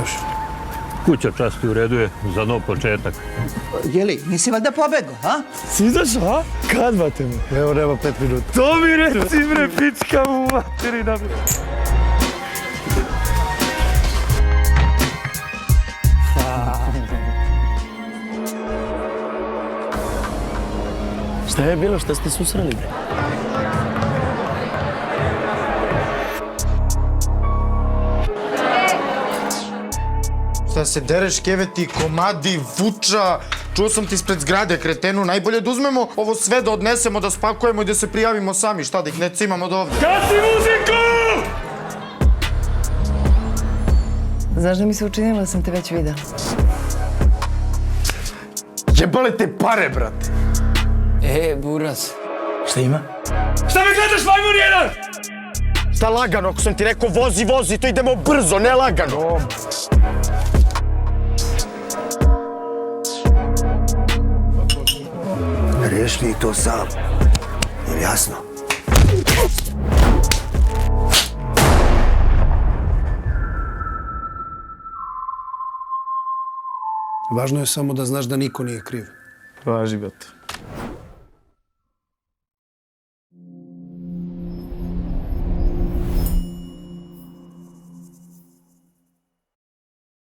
Još. Kuća časti u redu je za nov početak. Jeli, nisi valjda pobego, a? Si izašao, a? Kad bate me? Evo, nema 5 minuta. To mi reci, bre, pička mu materina. Šta je bilo, šta ste susreli, bre? Šta se dereš, keveti, komadi, vuča? Čuo sam ti ispred zgrade, kretenu. Najbolje da uzmemo ovo sve, da odnesemo, da spakujemo i da se prijavimo sami. Šta, da ih ne cimamo od ovde? Gasi muziku! Znaš da mi se učinilo da sam te već videla? Jebale te pare, brate. Buraz. Šta ima? Šta me gledaš, majmun jedan? Šta lagano, ako sam ti rekao vozi, vozi, to idemo brzo, ne lagano. Riješ li to sam? Je jasno? Važno je samo da znaš da niko nije kriv. Važi, brate.